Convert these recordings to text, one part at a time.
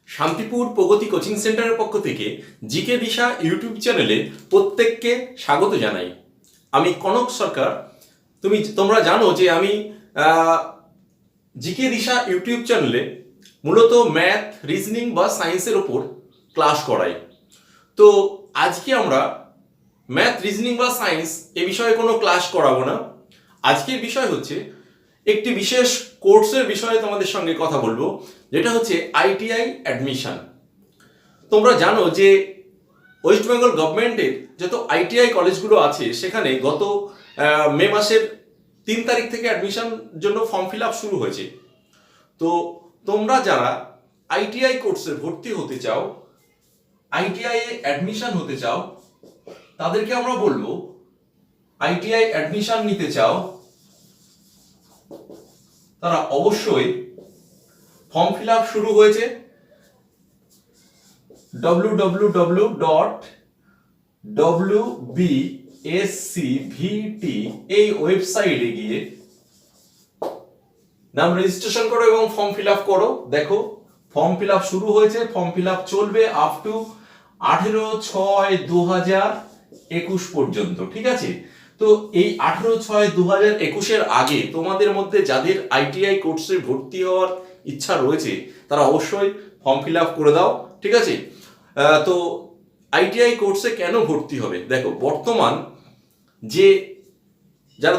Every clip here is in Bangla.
শান্তিপুর প্রগতি কোচিং সেন্টারের পক্ষ থেকে জিকে দিশা ইউটিউব চ্যানেলে প্রত্যেককে স্বাগত জানাই। আমি কনক সরকার। তোমরা জানো যে আমি জিকে দিশা ইউটিউব চ্যানেলে মূলত ম্যাথ, রিজনিং বা সায়েন্সের ওপর ক্লাস করাই। তো আজকে আমরা ম্যাথ, রিজনিং বা সায়েন্স এ বিষয়ে কোনো ক্লাস করাবো না। আজকের বিষয় হচ্ছে একটি বিশেষ কোর্সের বিষয়ে তোমাদের সঙ্গে কথা বলবো, যেটা হচ্ছে আইটিআই অ্যাডমিশন। তোমরা জানো যে ওয়েস্ট বেঙ্গল গভর্নমেন্টের যত আইটিআই কলেজগুলো আছে সেখানে গত মে মাসের 3 তারিখ থেকে অ্যাডমিশন জন্য ফর্ম ফিল আপ শুরু হয়েছে। তো তোমরা যারা আইটিআই কোর্সে ভর্তি হতে চাও, আইটিআই এ অ্যাডমিশন হতে চাও, তাদেরকে আমরা বলবো আইটিআই অ্যাডমিশন নিতে চাও তারা অবশ্যই ফর্ম ফিল আপ শুরু হয়েছে www.wbscvt এই ওয়েবসাইটে গিয়ে নাম রেজিস্ট্রেশন করো এবং ফর্ম ফিল আপ করো। দেখো ফর্ম ফিল আপ শুরু হয়েছে, ফর্ম ফিল আপ চলবে আপ টু 18/6/2021 পর্যন্ত। ঠিক আছে, তো এই 18/6/2021 আগে তোমাদের মধ্যে যাদের আইটিআই কোর্সে ভর্তি হওয়ার ইচ্ছা রয়েছে তারা অবশ্যই ফর্ম ফিল আপ করে দাও। ঠিক আছে, তো আইটিআই কোর্সে কেন ভর্তি হবে? দেখো বর্তমান যে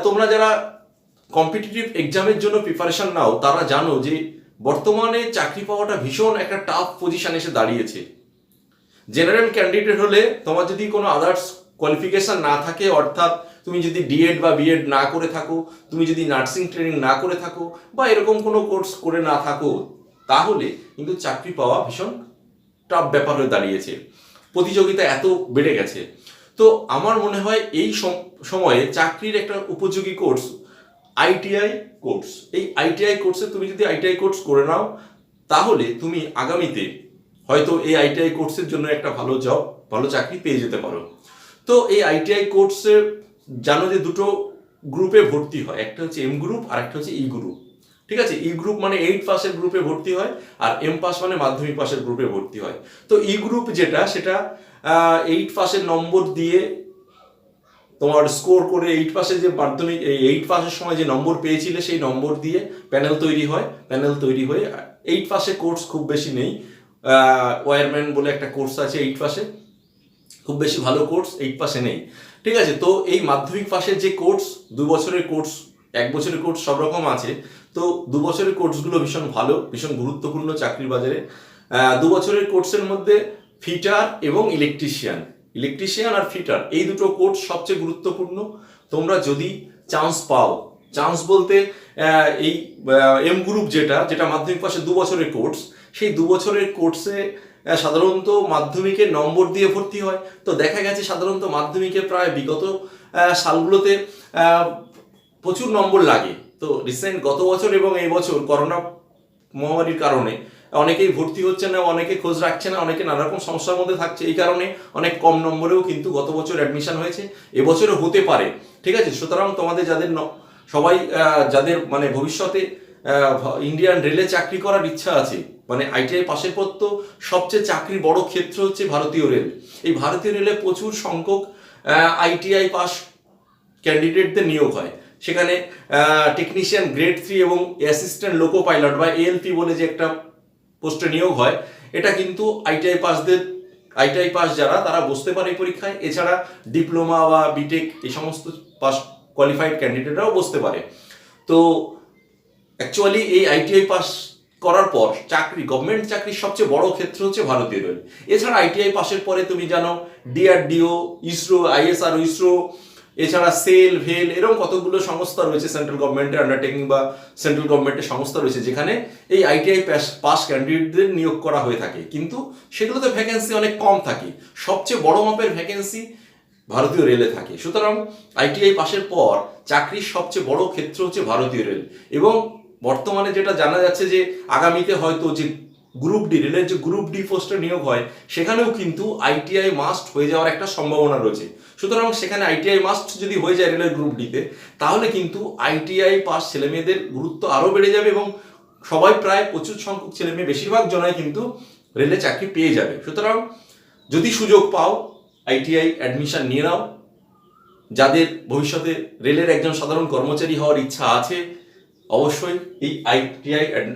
তোমরা যারা কম্পিটিটিভ এক্সামের জন্য প্রিপারেশন নাও তারা জানো যে বর্তমানে চাকরি পাওয়াটা ভীষণ একটা টাফ পজিশন এসে দাঁড়িয়েছে। জেনারেল ক্যান্ডিডেট হলে তোমার যদি কোনো আদার্স কোয়ালিফিকেশন না থাকে, অর্থাৎ তুমি যদি ডিএড বা বিএড না করে থাকো, তুমি যদি নার্সিং ট্রেনিং না করে থাকো বা এরকম কোনো কোর্স করে না থাকো, তাহলে কিন্তু চাকরি পাওয়া ভীষণ টাফ ব্যাপার হয়ে দাঁড়িয়েছে। প্রতিযোগিতা এত বেড়ে গেছে। তো আমার মনে হয় এই সময়ে চাকরির একটা উপযোগী কোর্স আইটিআই কোর্স। এই আইটিআই কোর্সে তুমি যদি আইটিআই কোর্স করে নাও তাহলে তুমি আগামীতে হয়তো এই আইটিআই কোর্সের জন্য একটা ভালো জব, ভালো চাকরি পেয়ে যেতে পারো। তো এই আইটিআই কোর্সে জানো যে দুটো গ্রুপে ভর্তি হয়, একটা হচ্ছে এম গ্রুপ আর একটা হচ্ছে ই গ্রুপ। ঠিক আছে, ই গ্রুপ মানে 8 পাসের গ্রুপে ভর্তি হয় আর এম পাস মানে মাধ্যমিক পাসের গ্রুপে ভর্তি হয়। তো ই গ্রুপ যেটা, সেটা 8 পাসের নম্বর দিয়ে তোমার স্কোর করে 8 পাসে যে মাধ্যমিক 8 পাসের সময় যে নম্বর পেয়েছিলে সেই নম্বর দিয়ে প্যানেল তৈরি হয়। প্যানেল তৈরি হয়ে 8 পাসে কোর্স খুব বেশি নেই, ওয়ারম্যান বলে একটা কোর্স আছে 8 পাসে, খুব বেশি ভালো কোর্স 8 পাসে নেই। ঠিক আছে, তো এই মাধ্যমিক পাসের যে কোর্স 2 বছরের কোর্স, 1 বছরের কোর্স সব রকম আছে। তো 2 বছরের কোর্সগুলো ভীষণ ভালো, ভীষণ গুরুত্বপূর্ণ চাকরির বাজারে। 2 বছরের কোর্সের মধ্যে ফিটার এবং ইলেকট্রিশিয়ান আর ফিটার এই দুটো কোর্স সবচেয়ে গুরুত্বপূর্ণ। তোমরা যদি চান্স পাও, চান্স বলতে এই এম গ্রুপ যেটা মাধ্যমিক পাশে 2 বছরের কোর্স, সেই 2 বছরের কোর্সে সাধারণত মাধ্যমিকের নম্বর দিয়ে ভর্তি হয়। তো দেখা গেছে সাধারণত মাধ্যমিকে প্রায় বিগত সালগুলোতে প্রচুর নম্বর লাগে। তো রিসেন্ট গত বছর এবং এই বছর করোনা মহামারীর কারণে অনেকেই ভর্তি হচ্ছে না, অনেকে খোঁজ রাখছে না, অনেকে নানা রকম সমস্যার মধ্যে থাকছে। এই কারণে অনেক কম নম্বরেও কিন্তু গত বছর অ্যাডমিশন হয়েছে, এবছরও হতে পারে। ঠিক আছে, সুতরাং তোমাদের সবাই যাদের মানে ভবিষ্যতে ইন্ডিয়ান রেলে চাকরি করার ইচ্ছা আছে, মানে আইটিআই পাশের পর তো সবচেয়ে চাকরির বড় ক্ষেত্র হচ্ছে ভারতীয় রেল। এই ভারতীয় রেলে প্রচুর সংখ্যক আইটিআই পাস ক্যান্ডিডেটদের নিয়োগ হয়। সেখানে টেকনিশিয়ান গ্রেড 3 এবং অ্যাসিস্ট্যান্ট লোকো পাইলট বা এএলপি বলে যে একটা পোস্টে নিয়োগ হয়, এটা কিন্তু আইটিআই পাস যারা তারা বসতে পারে এই পরীক্ষায়। এছাড়া ডিপ্লোমা বা বিটেক এই সমস্ত পাস কোয়ালিফাইড ক্যান্ডিডেটরাও বসতে পারে। তো অ্যাকচুয়ালি এই আইটিআই পাস করার পর গভর্নমেন্ট চাকরির সবচেয়ে বড় ক্ষেত্র হচ্ছে ভারতীয় রেল। এছাড়া আইটিআই পাসের পরে তুমি জানো ডিআরডিও, ইসরো, আইএসআর, ইসরো, এছাড়া সেল, ভেল এরকম কতগুলো সংস্থা রয়েছে সেন্ট্রাল গভর্নমেন্টের আন্ডারটেকিং বা সেন্ট্রাল গভর্নমেন্টের সংস্থা রয়েছে যেখানে এই আইটিআই পাস ক্যান্ডিডেটদের নিয়োগ করা হয়ে থাকে। কিন্তু সেগুলোতে ভ্যাকেন্সি অনেক কম থাকে, সবচেয়ে বড় মাপের ভ্যাকেন্সি ভারতীয় রেলে থাকে। সুতরাং আইটিআই পাসের পর চাকরির সবচেয়ে বড় ক্ষেত্র হচ্ছে ভারতীয় রেল। এবং বর্তমানে যেটা জানা যাচ্ছে যে আগামীতে হয়তো যে গ্রুপ ডি, রেলের যে গ্রুপ ডি পোস্টে নিয়োগ হয় সেখানেও কিন্তু আইটিআই মাস্ট হয়ে যাওয়ার একটা সম্ভাবনা রয়েছে। সুতরাং সেখানে আইটিআই মাস্ট যদি হয়ে যায় রেলের গ্রুপ ডিতে, তাহলে কিন্তু আইটিআই পাস ছেলেমেয়েদের গুরুত্ব আরও বেড়ে যাবে এবং সবাই প্রায় প্রচুর সংখ্যক ছেলেমেয়ে, বেশিরভাগ জনাই কিন্তু রেলে চাকরি পেয়ে যাবে। সুতরাং যদি সুযোগ পাও আইটিআই অ্যাডমিশন নিয়ে নাও। যাদের ভবিষ্যতে রেলের একজন সাধারণ কর্মচারী হওয়ার ইচ্ছা আছে অবশ্যই এই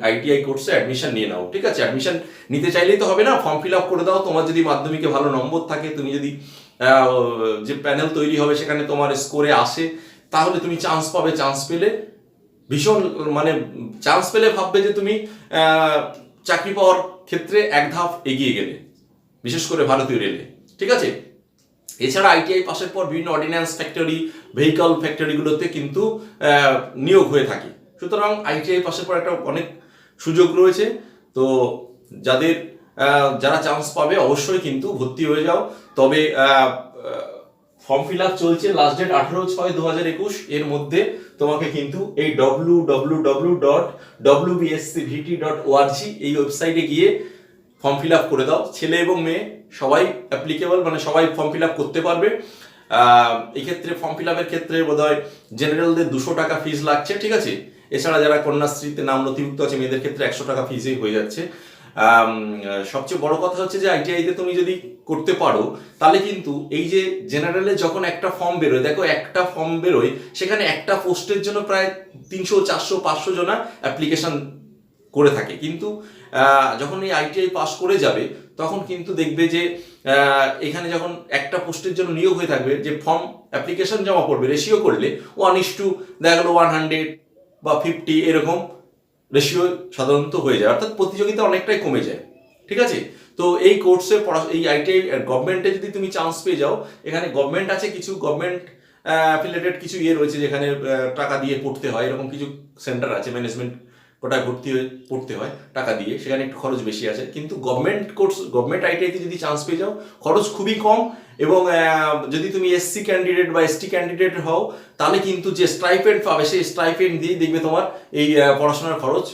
আইটিআই কোর্সে অ্যাডমিশন নিয়ে নাও। ঠিক আছে, অ্যাডমিশন নিতে চাইলেই তো হবে না, ফর্ম ফিল আপ করে দাও। তোমার যদি মাধ্যমিকে ভালো নম্বর থাকে, তুমি যদি যে প্যানেল তৈরি হবে সেখানে তোমার স্কোরে আসে, তাহলে তুমি চান্স পাবে। চান্স পেলে ভীষণ মানে চান্স পেলে ভাববে যে তুমি চাকরি পাওয়ার ক্ষেত্রে এক ধাপ এগিয়ে গেলে, বিশেষ করে ভারতীয় রেলে। ঠিক আছে, এছাড়া আইটিআই পাশের পর বিভিন্ন অর্ডিন্যান্স ফ্যাক্টরি, ভেহিকল ফ্যাক্টরিগুলোতে কিন্তু নিয়োগ হয়ে থাকে। সুতরাং আইটিআই পাশের পর একটা অনেক সুযোগ রয়েছে। তো যারা চান্স পাবে অবশ্যই কিন্তু ভর্তি হয়ে যাও। তবে ফর্ম ফিল আপ চলছে, লাস্ট ডেট 18/6/2021। এর মধ্যে তোমাকে কিন্তু এই www.wbscvt.org এই ওয়েবসাইটে গিয়ে ফর্ম ফিল আপ করে দাও। ছেলে এবং মেয়ে সবাই অ্যাপ্লিকেবল, মানে সবাই ফর্ম ফিল আপ করতে পারবে। এই ক্ষেত্রে ফর্ম ফিল আপের ক্ষেত্রে বোধহয় জেনারেলদের 200 টাকা ফিস লাগছে। ঠিক আছে, এছাড়া যারা কন্যাশ্রীতে নাম নথিভুক্ত আছে মেয়েদের ক্ষেত্রে 100 টাকা ফিসেই হয়ে যাচ্ছে। সবচেয়ে বড় কথা হচ্ছে যে আইটিআইতে তুমি যদি করতে পারো তাহলে কিন্তু এই যে জেনারেলে যখন একটা ফর্ম বেরোয়, দেখো একটা ফর্ম বেরোয়, সেখানে একটা পোস্টের জন্য প্রায় 300, 400, 500 জনা অ্যাপ্লিকেশন করে থাকে। কিন্তু যখন এই আইটিআই পাস করে যাবে তখন কিন্তু দেখবে যে এখানে যখন একটা পোস্টের জন্য নিয়োগ হয়ে থাকবে, যে ফর্ম অ্যাপ্লিকেশন জমা পড়বে রেশিও করলে 1:, দেখা গেলো 100 বা 50 এরকম রেশিও সাধারণত হয়ে যায়, অর্থাৎ প্রতিযোগিতা অনেকটাই কমে যায়। ঠিক আছে, তো এই কোর্সে এই আইটিআই গভর্নমেন্টে যদি তুমি চান্স পেয়ে যাও, এখানে গভর্নমেন্ট আছে, কিছু গভর্নমেন্ট অ্যাফিলিয়েটেড কিছু রয়েছে যেখানে টাকা দিয়ে পড়তে হয়, এরকম কিছু সেন্টার আছে, ম্যানেজমেন্ট কোটায় ভর্তি হয়ে পড়তে হয় টাকা দিয়ে, সেখানে একটু খরচ বেশি আছে। কিন্তু গভর্নমেন্ট আইটিআইতে যদি চান্স পেয়ে যাও খরচ খুবই কম। এবং যদি তুমি এসসি ক্যান্ডিডেট বা এসটি ক্যান্ডিডেট হও তাহলে কিন্তু যে স্টাইপেন্ড পাবে সেই স্টাইপেন্ড দিয়ে দেখবে তোমার এই পড়াশোনার খরচ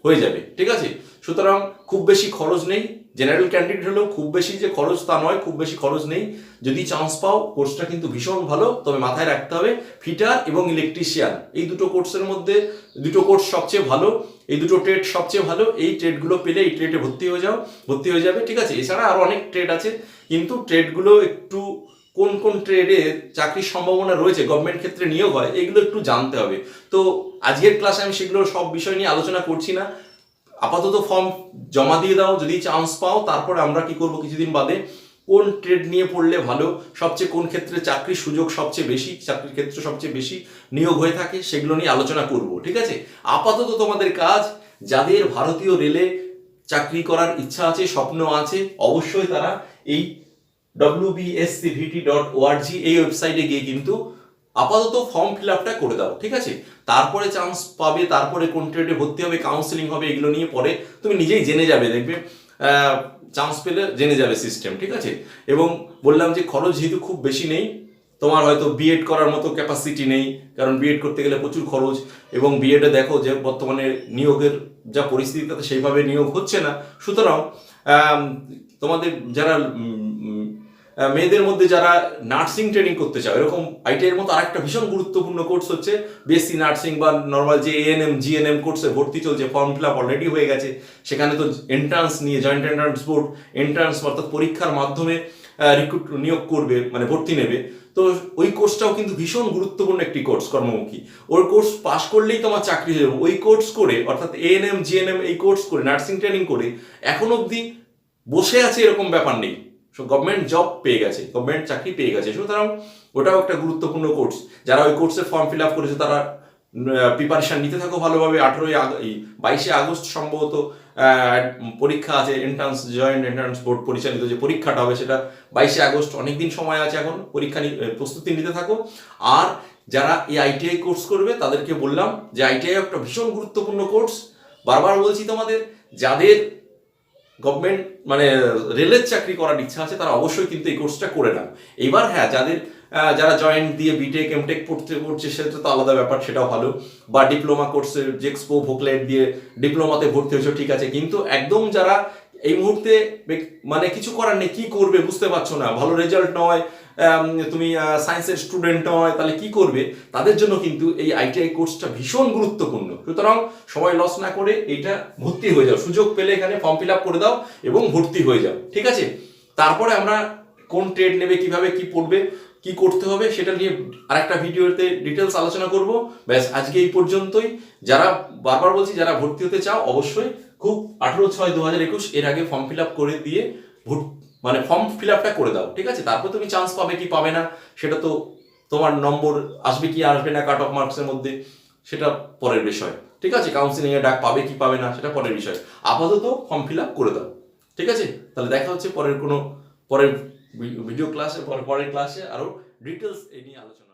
হয়ে যাবে। ঠিক আছে, সুতরাং খুব বেশি খরচ নেই। জেনারেল ক্যান্ডিডেট হলেও খুব বেশি যে খরচ তা নয়, খুব বেশি খরচ নেই। যদি চান্স পাও কোর্সটা কিন্তু ভীষণ ভালো। তবে মাথায় রাখতে হবে ফিটার এবং ইলেকট্রিশিয়ান এই দুটো কোর্সের মধ্যে দুটো কোর্স সবচেয়ে ভালো, এই দুটো ট্রেড সবচেয়ে ভালো। এই ট্রেডগুলো পেলে এই ট্রেডে ভর্তি হয়ে যাবে। ঠিক আছে, এছাড়া আরো অনেক ট্রেড আছে, কিন্তু ট্রেডগুলো একটু কোন কোন ট্রেডে চাকরির সম্ভাবনা রয়েছে, গভর্নমেন্ট ক্ষেত্রে নিয়োগ হয়, এগুলো একটু জানতে হবে। তো আজকের ক্লাসে আমি সেগুলো সব বিষয় নিয়ে আলোচনা করছি না। আপাতত ফর্ম জমা দিয়ে দাও, যদি চান্স পাও তারপরে আমরা কি করব কিছুদিন বাদে, কোন ট্রেড নিয়ে পড়লে ভালো, সবচেয়ে কোন ক্ষেত্রে চাকরির সুযোগ সবচেয়ে বেশি, চাকরির ক্ষেত্রে সবচেয়ে বেশি নিয়োগ হয়ে থাকে, সেগুলো নিয়ে আলোচনা করব। ঠিক আছে, আপাতত তোমাদের কাজ, যাদের ভারতীয় রেলে চাকরি করার ইচ্ছা আছে, স্বপ্ন আছে, অবশ্যই তারা এই wbscvt.org এই ওয়েবসাইটে গিয়ে কিন্তু আপাতত ফর্ম ফিল আপটা করে দাও। ঠিক আছে, তারপরে চান্স পাবে, তারপরে কোন ট্রেডে ভর্তি হবে, কাউন্সিলিং হবে, এগুলো নিয়ে পরে তুমি নিজেই জেনে যাবে, দেখবে চান্স পেলে জেনে যাবে সিস্টেম। ঠিক আছে, এবং বললাম যে খরচ যেহেতু খুব বেশি নেই, তোমার হয়তো বিএড করার মতো ক্যাপাসিটি নেই, কারণ বিএড করতে গেলে প্রচুর খরচ, এবং বিএডে দেখো যে বর্তমানে নিয়োগের যা পরিস্থিতি তাতে সেইভাবে নিয়োগ হচ্ছে না। সুতরাং তোমাদের যারা মেয়েদের মধ্যে যারা নার্সিং ট্রেনিং করতে চাও, এরকম আইটিআইয়ের মতো আরেকটা ভীষণ গুরুত্বপূর্ণ কোর্স হচ্ছে বিএসসি নার্সিং বা নর্মাল যে এএনএম জিএনএম কোর্সে ভর্তি চলছে, ফর্ম ফিল আপ অলরেডি হয়ে গেছে। সেখানে তো এন্ট্রান্স নিয়ে জয়েন্ট এন্ট্রান্স বোর্ড এন্ট্রান্স অর্থাৎ পরীক্ষার মাধ্যমে নিয়োগ করবে, মানে ভর্তি নেবে। তো ওই কোর্সটাও কিন্তু ভীষণ গুরুত্বপূর্ণ একটি কোর্স, কর্মমুখী। ওই কোর্স পাশ করলেই তোমার চাকরি হয়ে যাবে। ওই কোর্স করে অর্থাৎ এএনএম জিএনএম এই কোর্স করে, নার্সিং ট্রেনিং করে এখন অবধি বসে আছে এরকম ব্যাপার নেই, গভর্নমেন্ট জব পেয়ে গেছে, গভর্নমেন্ট চাকরি পেয়ে গেছে। সুতরাং ওটাও একটা গুরুত্বপূর্ণ কোর্স। যারা ওই কোর্সে ফর্ম ফিল আপ করেছে তারা প্রিপারেশন নিতে থাকো ভালোভাবে। 22 আগস্ট সম্ভবত পরীক্ষা আছে, জয়েন্ট এন্ট্রান্স বোর্ড পরিচালিত যে পরীক্ষাটা হবে সেটা 22 আগস্ট, অনেকদিন সময় আছে এখন, পরীক্ষা প্রস্তুতি নিতে থাকো। আর যারা এই আইটিআই কোর্স করবে তাদেরকে বললাম যে আইটিআই একটা ভীষণ গুরুত্বপূর্ণ কোর্স। বারবার বলছি তোমাদের, যাদের গভর্নমেন্ট মানে রেলের চাকরি করার ইচ্ছা আছে তারা অবশ্যই কিন্তু এই কোর্সটা করে নাও। এবার হ্যাঁ, যারা জয়েন্ট দিয়ে বিটেক এমটেক পড়ছে সেটা তো আলাদা ব্যাপার, সেটাও ভালো। বা ডিপ্লোমা কোর্সে জেক্সপো ভোকলেট দিয়ে ডিপ্লোমাতে ভর্তি হয়েছে, ঠিক আছে। কিন্তু একদম যারা এই মুহূর্তে মানে কিছু করার নেই, কি করবে বুঝতে পারছো না, ভালো রেজাল্ট নয়, তুমি সায়েন্সের স্টুডেন্ট হয় তাহলে কি করবে, তাদের জন্য কিন্তু এই আইটিআই কোর্সটা ভীষণ গুরুত্বপূর্ণ। সুতরাং সময় লস না করে এইটা ভর্তি হয়ে যাও, সুযোগ পেলে এখানে ফর্ম ফিল আপ করে দাও এবং ভর্তি হয়ে যাও, ঠিক আছে। তারপরে আমরা কোন ট্রেড নেবে, কিভাবে কি পড়বে, কি করতে হবে সেটা নিয়ে আরেকটা ভিডিওতে ডিটেলস আলোচনা করব। ব্যাস আজকে এই পর্যন্তই। যারা বারবার বলছি, যারা ভর্তি হতে চাও অবশ্যই খুব 18/6/2021 এর আগে ফর্ম ফিল আপ করে দিয়ে মানে ফর্ম ফিল আপটা করে দাও, ঠিক আছে। তারপর তুমি চান্স পাবে কি পাবে না সেটা তো তোমার নম্বর আসবে কি আসবে না কাট অফ মার্কসের মধ্যে সেটা পরের বিষয়, ঠিক আছে। কাউন্সিলিং এর ডাক পাবে কি পাবে না সেটা পরের বিষয়। আপাতত ফর্ম ফিল আপ করে দাও, ঠিক আছে। তাহলে দেখা হচ্ছে পরের ভিডিও ক্লাসে, পরের ক্লাসে আরো ডিটেলস এই নিয়ে আলোচনা।